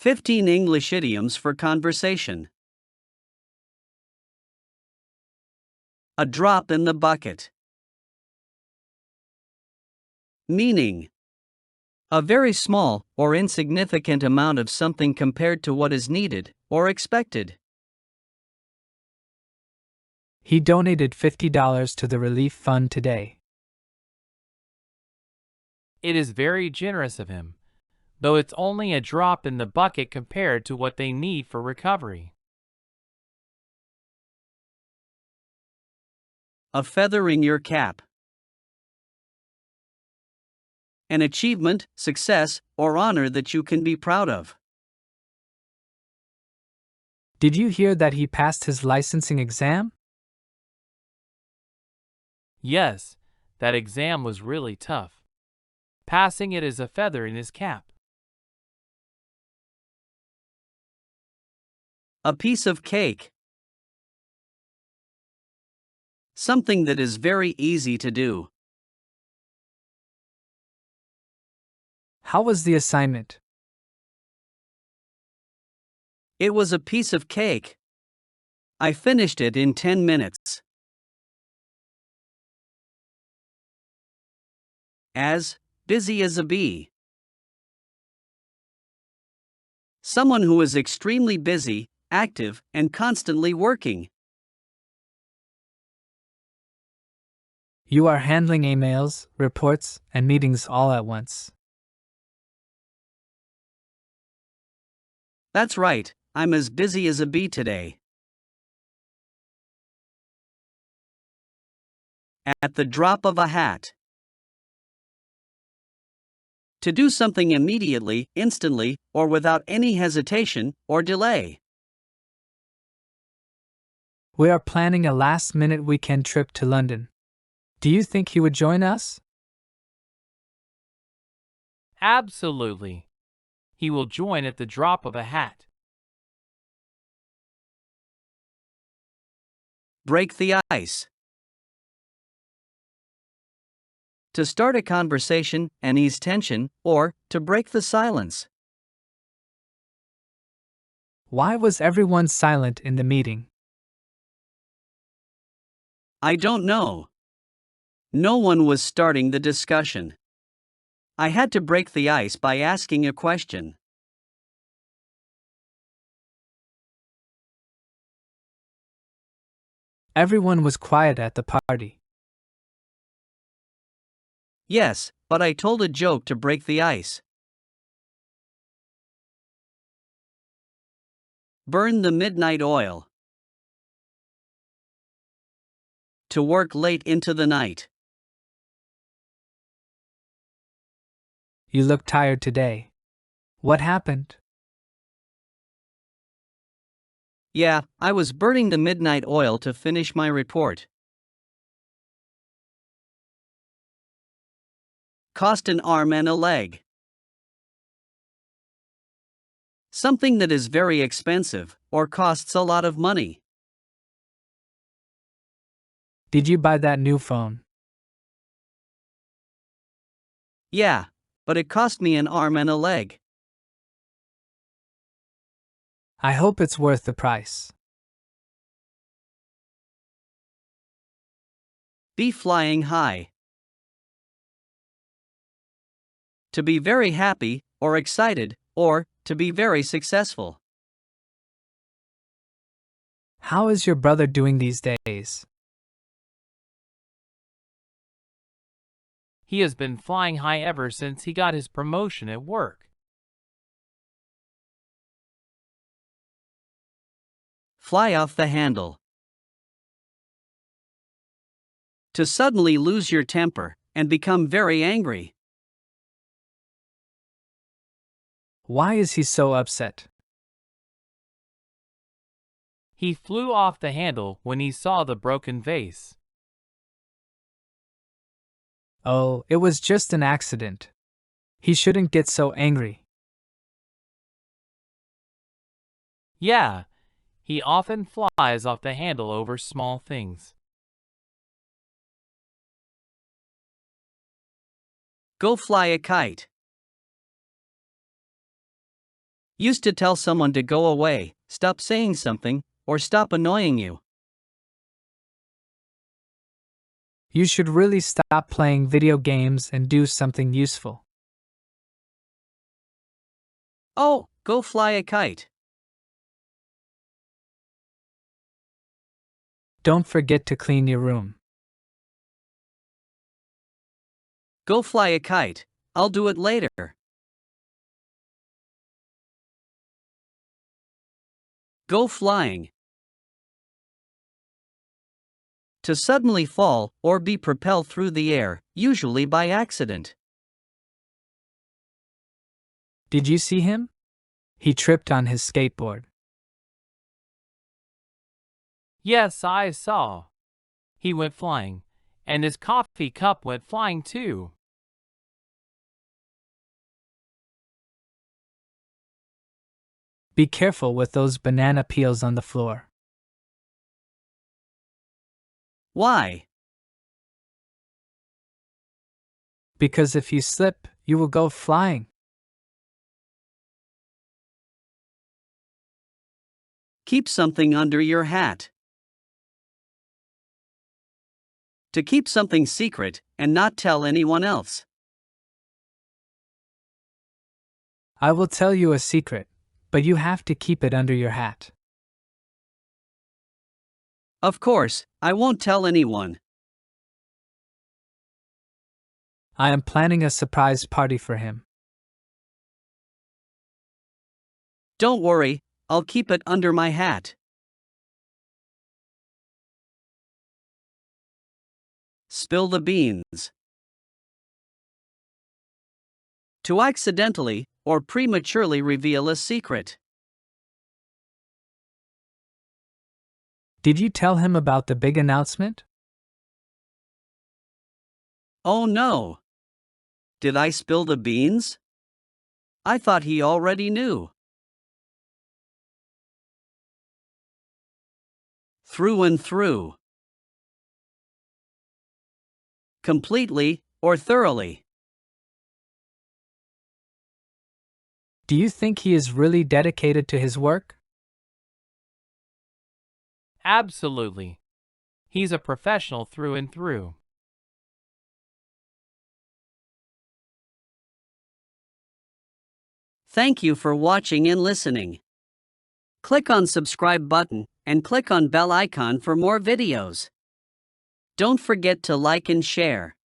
15 English idioms for conversation. A drop in the bucket. Meaning: a very small or insignificant amount of something compared to what is needed or expected. He donated $50 to the relief fund today. It is very generous of him, though it's only a drop in the bucket compared to what they need for recovery. A feather in your cap. An achievement, success, or honor that you can be proud of. Did you hear that he passed his licensing exam? Yes, that exam was really tough. Passing it is a feather in his cap. A piece of cake. Something that is very easy to do. How was the assignment? It was a piece of cake. I finished it in 10 minutes. As busy as a bee. Someone who is extremely busy, active, and constantly working. You are handling emails, reports, and meetings all at once. That's right, I'm as busy as a bee today. At the drop of a hat. To do something immediately, instantly, or without any hesitation or delay. We are planning a last-minute weekend trip to London. Do you think he would join us? Absolutely. He will join at the drop of a hat. Break the ice. To start a conversation and ease tension, or to break the silence. Why was everyone silent in the meeting? I don't know. No one was starting the discussion. I had to break the ice by asking a question. Everyone was quiet at the party. Yes, but I told a joke to break the ice. Burn the midnight oil. To work late into the night. You look tired today. What happened? Yeah, I was burning the midnight oil to finish my report. Cost an arm and a leg. Something that is very expensive, or costs a lot of money. Did you buy that new phone? Yeah, but it cost me an arm and a leg. I hope it's worth the price. Be flying high. To be very happy, or excited, or to be very successful. How is your brother doing these days? He has been flying high ever since he got his promotion at work. Fly off the handle. To suddenly lose your temper and become very angry. Why is he so upset? He flew off the handle when he saw the broken vase. Oh, it was just an accident. He shouldn't get so angry. Yeah, he often flies off the handle over small things. Go fly a kite. Used to tell someone to go away, stop saying something, or stop annoying you. You should really stop playing video games and do something useful. Oh, go fly a kite. Don't forget to clean your room. Go fly a kite, I'll do it later. Go flying. To suddenly fall or be propelled through the air, usually by accident. Did you see him? He tripped on his skateboard. Yes, I saw. He went flying, and his coffee cup went flying too. Be careful with those banana peels on the floor. Why? Because if you slip, you will go flying. Keep something under your hat. To keep something secret and not tell anyone else. I will tell you a secret, but you have to keep it under your hat. Of course, I won't tell anyone. I am planning a surprise party for him. Don't worry, I'll keep it under my hat. Spill the beans. To accidentally or prematurely reveal a secret. Did you tell him about the big announcement? Oh no! Did I spill the beans? I thought he already knew. Through and through. Completely or thoroughly. Do you think he is really dedicated to his work? Absolutely. He's a professional through and through. Thank you for watching and listening. Click on subscribe button and click on bell icon for more videos. Don't forget to like and share.